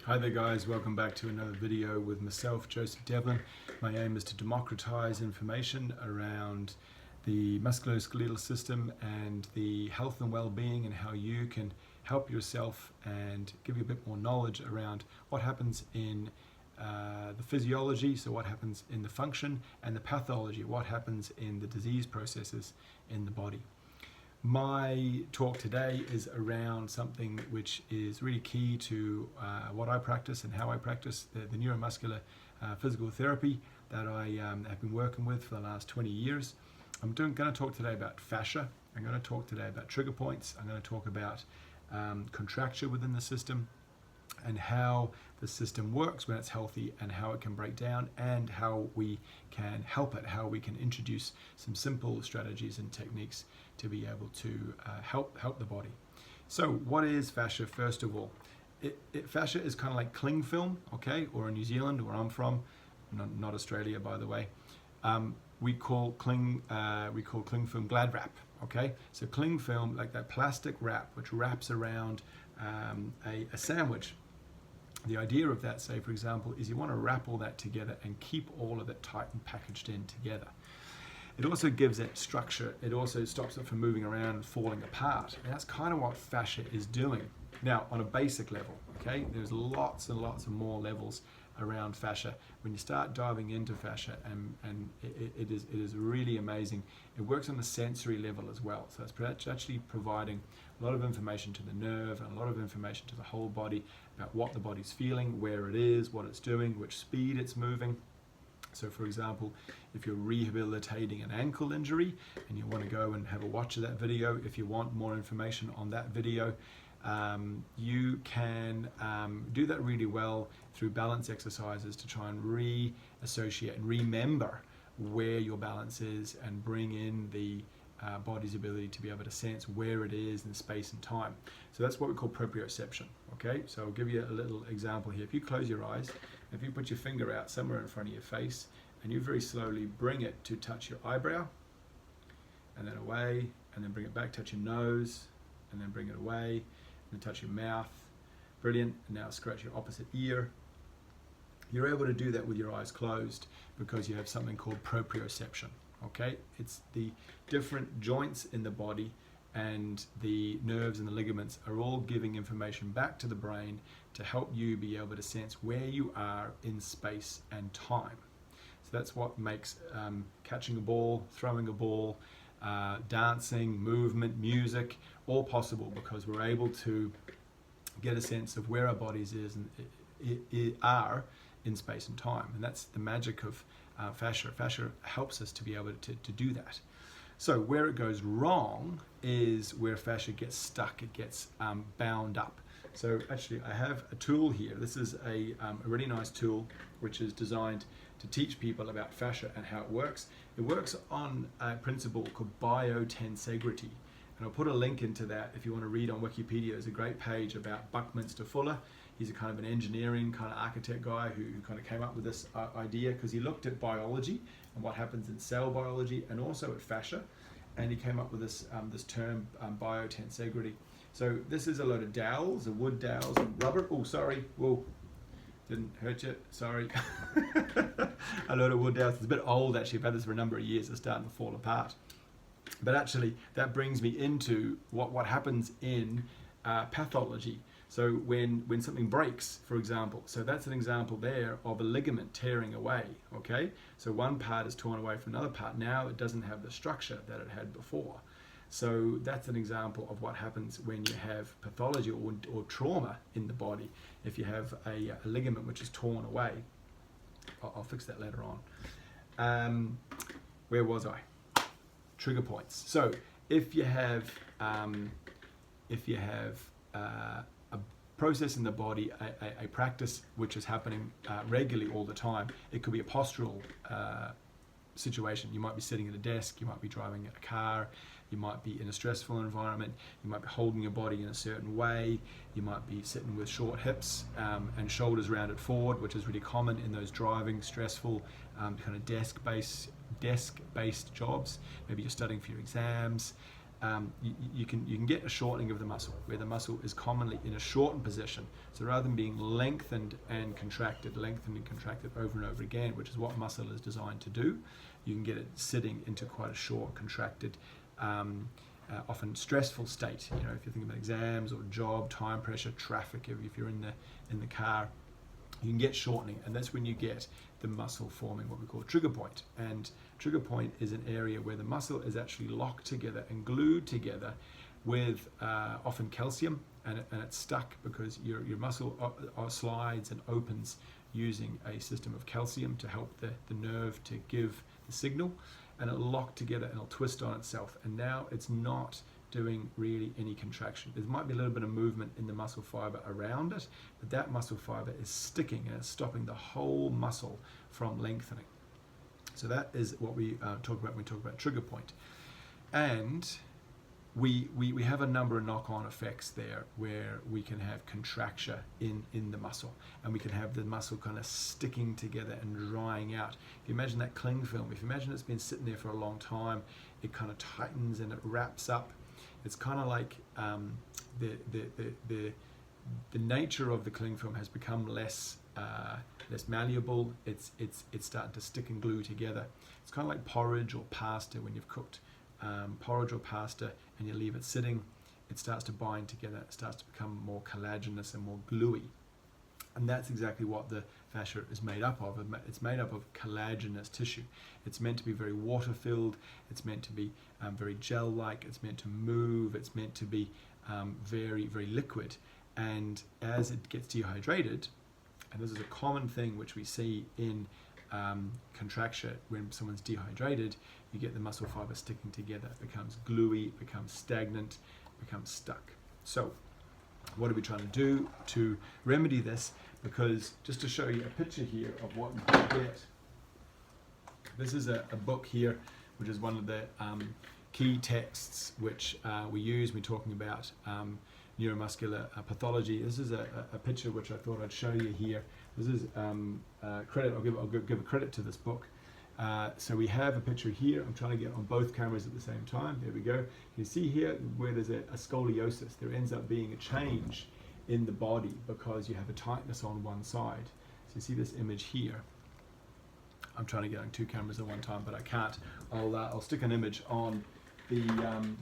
Hi there guys, welcome back to another video with myself, Joseph Devlin. My aim is to democratize information around the musculoskeletal system and the health and well-being and how you can help yourself and give you a bit more knowledge around what happens in the physiology, so what happens in the function, and the pathology, what happens in the disease processes in the body. My talk today is around something which is really key to what I practice and how I practice, the neuromuscular physical therapy that I have been working with for the last 20 years. I'm going to talk today about fascia. I'm going to talk today about trigger points. I'm going to talk about contracture within the system and how the system works when it's healthy and how it can break down and how we can help it, how we can introduce some simple strategies and techniques to be able to help the body. So what is fascia, first of all? Fascia is kind of like cling film, okay, or in New Zealand, where I'm from, not Australia by the way, we call cling film glad wrap, okay? So cling film, like that plastic wrap which wraps around a sandwich. The idea of that, say for example, is you want to wrap all that together and keep all of it tight and packaged in together. It also gives it structure. It also stops it from moving around and falling apart. And that's kind of what fascia is doing. Now, on a basic level, okay, there's lots and lots of more levels around fascia. When you start diving into fascia, and it is really amazing. It works on the sensory level as well. So it's actually providing a lot of information to the nerve and a lot of information to the whole body about what the body's feeling, where it is, what it's doing, which speed it's moving. So for example, if you're rehabilitating an ankle injury and you want to go and have a watch of that video, if you want more information on that video, you can do that really well through balance exercises to try and reassociate and remember where your balance is and bring in the body's ability to be able to sense where it is in space and time. So that's what we call proprioception, okay? So I'll give you a little example here. If you close your eyes, if you put your finger out somewhere in front of your face and you very slowly bring it to touch your eyebrow and then away, and then bring it back, touch your nose, and then bring it away, and touch your mouth. Brilliant. And now scratch your opposite ear. You're able to do that with your eyes closed because you have something called proprioception. Okay, it's the different joints in the body and the nerves and the ligaments are all giving information back to the brain to help you be able to sense where you are in space and time. So that's what makes catching a ball, throwing a ball, dancing, movement, music, all possible because we're able to get a sense of where our bodies are in space and time. And that's the magic of fascia. Fascia helps us to be able to do that. So where it goes wrong is where fascia gets stuck, it gets bound up. So actually I have a tool here. This is a really nice tool which is designed to teach people about fascia and how it works. It works on a principle called biotensegrity. And I'll put a link into that if you want to read on Wikipedia. There's a great page about Buckminster Fuller. He's a kind of an engineering kind of architect guy who kind of came up with this idea because he looked at biology and what happens in cell biology and also at fascia, and he came up with this term biotensegrity. So this is a load of dowels, of wood dowels and rubber. Oh, sorry. Whoa, didn't hurt you. Sorry. A load of wood dowels. It's a bit old actually. I've had this for a number of years. It's starting to fall apart. But actually, that brings me into what happens in pathology. So when something breaks, for example, so that's an example there of a ligament tearing away, okay? So one part is torn away from another part. Now it doesn't have the structure that it had before. So that's an example of what happens when you have pathology or trauma in the body. If you have a ligament which is torn away, I'll fix that later on. Where was I? Trigger points. So if you have a process in the body, a practice which is happening regularly all the time, it could be a postural situation. You might be sitting at a desk, you might be driving a car, you might be in a stressful environment, you might be holding your body in a certain way, you might be sitting with short hips and shoulders rounded forward, which is really common in those driving, stressful, kind of desk-based jobs. Maybe you're studying for your exams. you can get a shortening of the muscle, where the muscle is commonly in a shortened position. So rather than being lengthened and contracted over and over again, which is what muscle is designed to do, you can get it sitting into quite a short, contracted, often stressful state. You know, if you think about exams or job, time pressure, traffic, if you're in the car, you can get shortening, and that's when you get the muscle forming what we call trigger point. And trigger point is an area where the muscle is actually locked together and glued together with often calcium, and it's stuck because your muscle slides and opens using a system of calcium to help the nerve to give the signal, and it'll lock together and it'll twist on itself, and now it's not doing really any contraction. There might be a little bit of movement in the muscle fiber around it, but that muscle fiber is sticking and it's stopping the whole muscle from lengthening. So that is what we talk about when we talk about trigger point. And we have a number of knock-on effects there, where we can have contracture in the muscle, and we can have the muscle kind of sticking together and drying out. If you imagine that cling film, if you imagine it's been sitting there for a long time, it kind of tightens and it wraps up. It's kind of like the nature of the cling film has become less malleable. It's starting to stick and glue together. It's kind of like porridge or pasta. When you've cooked porridge or pasta and you leave it sitting, it starts to bind together. It starts to become more collagenous and more gluey. And that's exactly what the fascia is made up of. It's made up of collagenous tissue. It's meant to be very water-filled. It's meant to be very gel-like. It's meant to move. It's meant to be very, very liquid. And as it gets dehydrated, and this is a common thing which we see in contracture, when someone's dehydrated, you get the muscle fiber sticking together. It becomes gluey, it becomes stagnant, it becomes stuck. So what are we trying to do to remedy this? Because just to show you a picture here of what you can get, this is a book here, which is one of the key texts which we use when talking about neuromuscular pathology. This is a picture which I thought I'd show you here. This is credit. I'll give a credit to this book. So we have a picture here. I'm trying to get on both cameras at the same time. There we go. You see here where there's a scoliosis. There ends up being a change in the body because you have a tightness on one side. So you see this image here. I'm trying to get on two cameras at one time, but I can't. I'll stick an image on the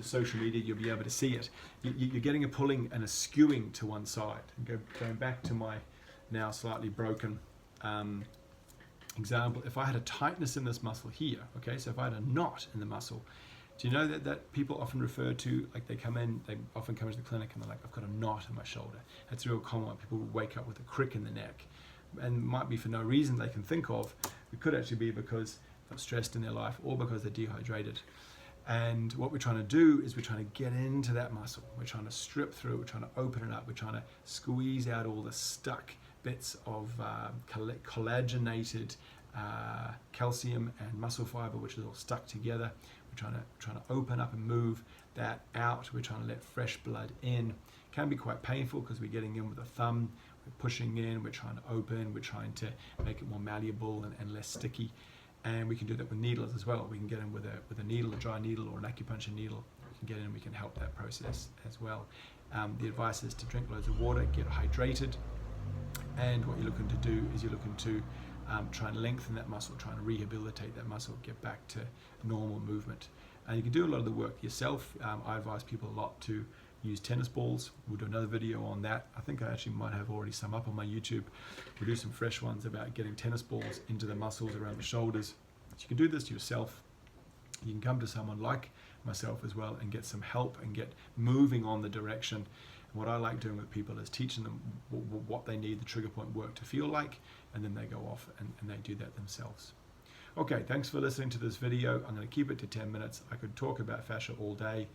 social media. You'll be able to see it. You're getting a pulling and a skewing to one side. Going back to my now slightly broken example, if I had a tightness in this muscle here, okay, so if I had a knot in the muscle, do you know that people often refer to, like they often come into the clinic and they're like, I've got a knot in my shoulder. That's real common. People wake up with a crick in the neck, and might be for no reason they can think of. It could actually be because they're stressed in their life or because they're dehydrated. And what we're trying to do is we're trying to get into that muscle. We're trying to strip through, we're trying to open it up, we're trying to squeeze out all the stuck bits of collagenated calcium and muscle fiber, which is all stuck together. We're trying to open up and move that out. We're trying to let fresh blood in. It can be quite painful because we're getting in with a thumb, we're pushing in, we're trying to open, we're trying to make it more malleable and less sticky. And we can do that with needles as well. We can get in with a needle, a dry needle or an acupuncture needle. We can get in, we can help that process as well. The advice is to drink loads of water, get hydrated, and what you're looking to do is you're looking to try and lengthen that muscle, try and rehabilitate that muscle, get back to normal movement. And you can do a lot of the work yourself. I advise people a lot to use tennis balls. We'll do another video on that. I think I actually might have already some up on my YouTube. We'll do some fresh ones about getting tennis balls into the muscles around the shoulders. So you can do this yourself. You can come to someone like myself as well and get some help and get moving on the direction. And what I like doing with people is teaching them what they need the trigger point work to feel like, and then they go off and they do that themselves. Okay, thanks for listening to this video. I'm going to keep it to 10 minutes. I could talk about fascia all day.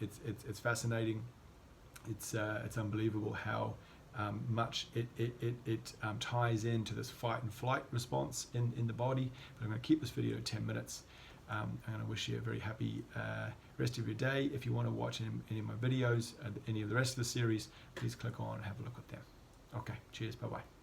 It's fascinating. It's unbelievable how much it ties into this fight and flight response in the body. But I'm going to keep this video 10 minutes. I'm going to wish you a very happy rest of your day. If you want to watch any of my videos, any of the rest of the series, please click on and have a look at them. Okay, cheers, bye-bye.